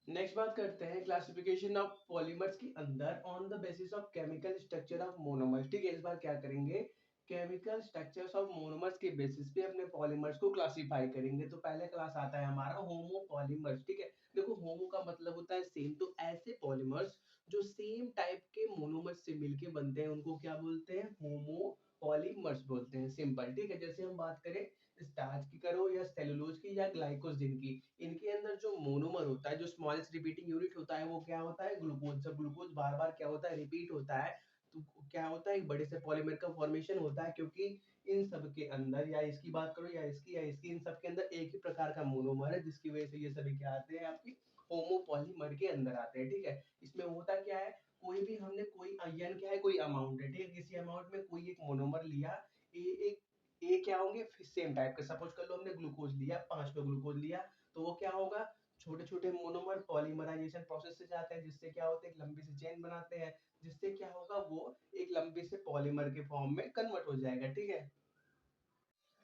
Next बात करते हैं क्लासिफिकेशन ऑफ पॉलीमर्स के अंदर on the basis of chemical structure of monomers. ठीक है, इस बार क्या करेंगे, केमिकल स्ट्रक्चर्स ऑफ मोनोमर्स के बेसिस पे अपने पॉलीमर्स को क्लासिफाई करेंगे। तो पहले क्लास आता है हमारा होमो पॉलीमर्स। ठीक है, देखो होमो का मतलब होता है सेम, तो ऐसे पॉलीमर्स जो सेम टाइप के मोनोमर्स से मिलके बनते हैं उनको क्या बोलते हैं, होमो पॉलीमर्स बोलते हैं, सिंपल। ठीक है, जैसे हम बात करें स्टार्च की करो या सेलुलोज की या ग्लाइकोजिन की, इनके अंदर जो मोनोमर होता है, जो स्मॉलेस्ट रिपीटिंग यूनिट होता है, वो क्या होता है, ग्लूकोज। जब ग्लूकोज बार बार क्या होता है, रिपीट होता है, तो क्या होता है, एक बड़े से पॉलीमर का फॉर्मेशन होता है, क्योंकि इन सब के अंदर, या इसकी बात करो या इसकी, इन सब के अंदर एक ही प्रकार का मोनोमर है, जिसकी वजह से ये सभी क्या आते हैं, आपकी होमोपॉलीमर के अंदर आते हैं। ठीक है, इसमें होता क्या है, कोई भी हमने कोई यन क्या है, कोई अमाउंट है, ठीक है, किसी अमाउंट में कोई एक मोनोमर लिया, एक ए क्या होंगे सेम टाइप के, सपोज कर लो हमने ग्लूकोज लिया, 5 ग्लूकोज लिया, तो वो क्या होगा, छोटे छोटे मोनोमर पॉलीमराइजेशन प्रोसेस से जाते हैं, जिससे क्या होता है, एक लंबी सी चेन बनाते हैं, जिससे क्या होगा, वो एक लंबी से पॉलीमर के फॉर्म में कन्वर्ट हो जाएगा। ठीक है,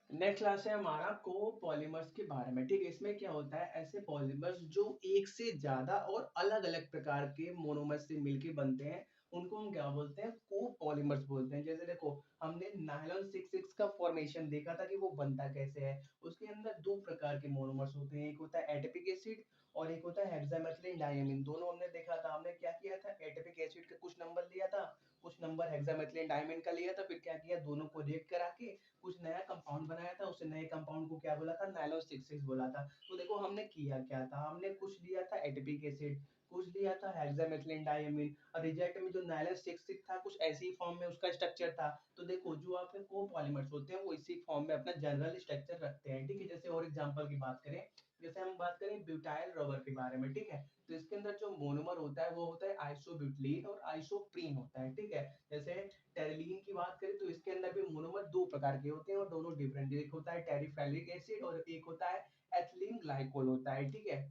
नेक्स्ट क्लास है हमारा कोपॉलीमर्स के बारे में। ठीक है, इसमें क्या होता है, ऐसे पॉलीमर्स जो एक से ज्यादा और अलग अलग प्रकार के मोनोमर्स से मिलके बनते हैं, उनको हम क्या बोलते हैं, कोपॉलीमर्स बोलते हैं। जैसे देखो, हमने नायलॉन 66 का फॉर्मेशन देखा था कि वो बनता कैसे है। उसके अंदर दो प्रकार के मोनोमर्स होते हैं, एक होता है एटिपिक एसिड और एक होता है हेक्सामेथिलीन डायमीन। दोनों हमने देखा था, हमने क्या किया था, एटिपिक एसिड का कुछ नंबर लिया था, कुछ नंबर हेक्सामेथिलीन डायमीन का लिया था, फिर क्या किया, दोनों को रिएक्ट करा के कुछ नया कंपाउंड बनाया था, उस नए कंपाउंड को क्या बोला था, नायलॉन 66 बोला था। तो देखो हमने किया क्या था, हमने कुछ लिया था एटिपिक एसिड, कुछ लिया था हेक्सामेथिलीन डायमीन, और रिजल्ट में जो नायलॉन 66 था कुछ ऐसी फॉर्म में उसका स्ट्रक्चर था। तो देखो जो आपके कोपॉलीमर्स होते हैं वो इसी फॉर्म में अपना जनरल स्ट्रक्चर रखते हैं। ठीक है, जैसे और एग्जांपल की बात करें, जैसे हम बात करें ब्यूटाइल रबर के बारे में। ठीक है, तो इसके अंदर जो मोनोमर होता है वो होता है आइसोब्यूटिलीन और आइसोप्रीन होता है। ठीक है, जैसे टेरिलीन की बात करें तो इसके अंदर भी मोनोमर दो प्रकार के होते हैं और दोनों डिफरेंट, एक होता है टेरिफेलिक एसिड और एक होता है एथिलीन ग्लाइकोल होता है। ठीक है,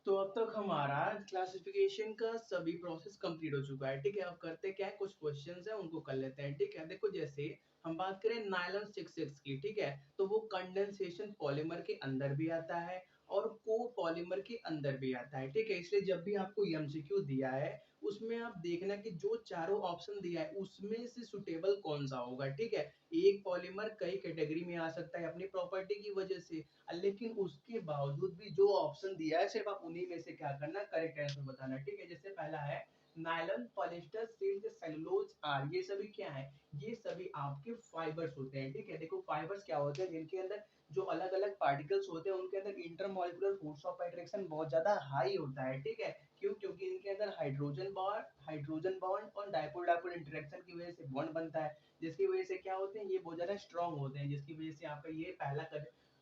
तो अब तक हमारा क्लासिफिकेशन का सभी प्रोसेस कंप्लीट हो चुका है। ठीक है, अब करते क्या है, कुछ क्वेश्चंस है उनको कर लेते हैं। ठीक है, देखो जैसे हम बात करें नायलॉन 66 की, ठीक है, तो वो कंडेंसेशन पॉलीमर के अंदर भी आता है और को पॉलीमर के अंदर भी आता है। ठीक है, इसलिए जब भी आपको एमसीक्यू दिया है उसमें आप देखना कि जो चारों ऑप्शन दिया है उसमें से सुटेबल कौन सा होगा। ठीक है, एक पॉलीमर कई कैटेगरी में आ सकता है अपनी प्रॉपर्टी की वजह से, लेकिन उसके बावजूद भी जो ऑप्शन दिया है सिर्फ आप उन्हीं में से क्या करना, करेक्ट आंसर बताना। ठीक है, जैसे पहला है नायलॉन, पॉलिएस्टर, सिल्क, सेलुलोज, आर, ये सभी क्या है, ये सभी आपके फाइबर्स होते हैं। ठीक है, देखो फाइबर्स क्या होते हैं, जिनके अंदर जो अलग अलग पार्टिकल्स होते हैं उनके अंदर इंटरमॉलिक्यूलर फोर्स ऑफ अट्रैक्शन बहुत ज्यादा हाई होता है। ठीक है, क्यों, क्योंकि इनके अंदर हाइड्रोजन बॉन्ड और डाइपोल डाइपोल इंटरेक्शन की वजह से बॉन्ड बनता है, जिसकी वजह से क्या होते हैं, ये बहुत ज्यादा स्ट्रांग होते हैं, जिसकी वजह से आपका ये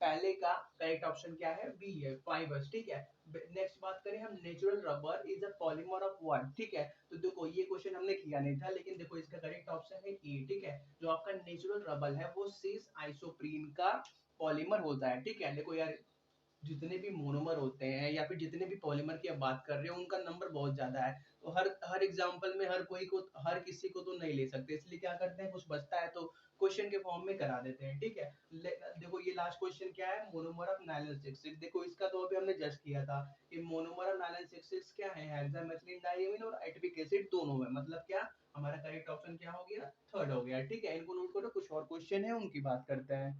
पहले का करेक्ट ऑप्शन क्या है, बी है, फाइबर्स। ठीक है, नेक्स्ट बात करें हम, natural rubber is a polymer of what. ठीक है, तो देखो ये क्वेश्चन हमने किया नहीं था, लेकिन देखो इसका करेक्ट ऑप्शन है ए। ठीक है, जो आपका नेचुरल रबर है वो सिस आइसोप्रीन का पॉलीमर होता है। ठीक है, देखो यार, जितने भी मोनोमर होते हैं या फिर जितने भी पॉलीमर की आप बात कर रहे हो उनका नंबर बहुत ज्यादा है, तो हर हर एग्जांपल में हर किसी को तो नहीं ले सकते, इसलिए क्या करते हैं, कुछ बचता है तो क्वेश्चन के फॉर्म में करा देते हैं। ठीक है, देखो ये लास्ट क्वेश्चन क्या है, मोनोमर ऑफ नाइलॉन 66। देखो इसका तो अभी हमने जस्ट किया था कि मोनोमर ऑफ नाइलॉन 66 क्या है, हेक्सामेथिलीन डायमीन और एटिपिक एसिड दोनों में, मतलब क्या, हमारा करेक्ट ऑप्शन क्या हो गया, थर्ड हो गया। ठीक है, इनको नोट करो, कुछ और क्वेश्चन है उनकी बात करते हैं।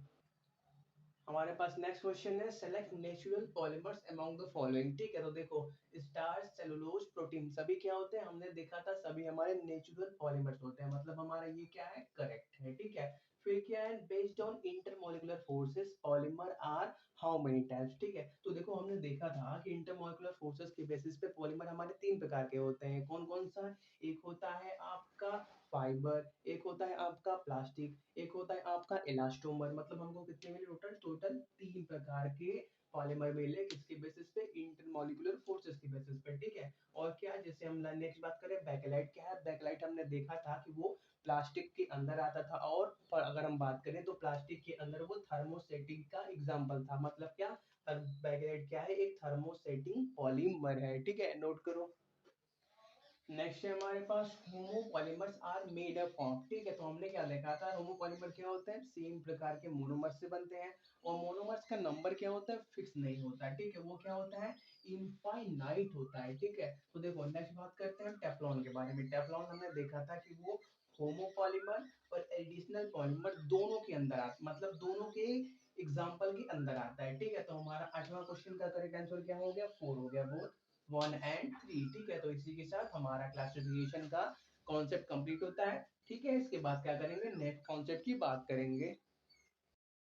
हमारे पास नेक्स्ट क्वेश्चन है, select natural polymers among the following. ठीक है, तो देखो स्टार्च, सेलुलोज, प्रोटीन सभी क्या होते हैं, हमने देखा था सभी हमारे नेचुरल पॉलीमर्स होते हैं, मतलब हमारा ये क्या है, करेक्ट है। ठीक है, फिर क्या है, based on intermolecular forces polymer are how many types. ठीक है, तो देखो हमने देखा था कि इंटरमोलिकुलर फोर्सेस के बेसिस पे पॉलीमर हमारे तीन प्रकार के होते हैं, कौन कौन सा, एक होता है आपका फाइबर, एक होता है आपका प्लास्टिक, एक होता है आपका इलास्टोमर। मतलब हमको कितने मिले टोटल, तीन प्रकार के पॉलीमर मिले, किसके बेसिस पे, इंटरमॉलिक्यूलर फोर्सेस के बेसिस पे। ठीक है, और क्या, जैसे हम नेक्स्ट बात करें बैकलाइट, क्या है बैकलाइट, हमने देखा था कि वो प्लास्टिक के अंदर आता था, और पर अगर हम बात करें तो प्लास्टिक के अंदर वो थर्मोसेटिंग का एग्जाम्पल था, मतलब क्या, बैकलाइट क्या है, एक थर्मोसेटिंग पॉलीमर है। ठीक है, नोट करो। नेक्स्ट है हमारे पास homopolymers are made up of, ठीक है। तो हमने क्या देखा था, होमोपॉलीमर क्या होता है, सेम प्रकार के मोनोमर से बनते हैं और मोनोमर्स का नंबर क्या होता है, फिक्स नहीं होता है, ठीक है। वो क्या होता है, इनफाइनाइट होता है, ठीक है। तो देखो नेक्स्ट बात करते हैं टेफ्लॉन के बारे में। टेफ्लॉन हमने देखा था कि वो होमोपॉलीमर और एडिशनल पॉलीमर दोनों के अंदर आता, मतलब दोनों के एग्जाम्पल के अंदर आता है, ठीक है। तो हमारा 8वां क्वेश्चन का करेक्ट आंसर क्या हो गया, 4 हो गया, बोथ 1 एंड 3, ठीक है। तो इसी के साथ हमारा क्लासिफिकेशन का कॉन्सेप्ट कंप्लीट होता है, ठीक है। इसके बाद क्या करेंगे, नेक्स्ट कॉन्सेप्ट की बात करेंगे।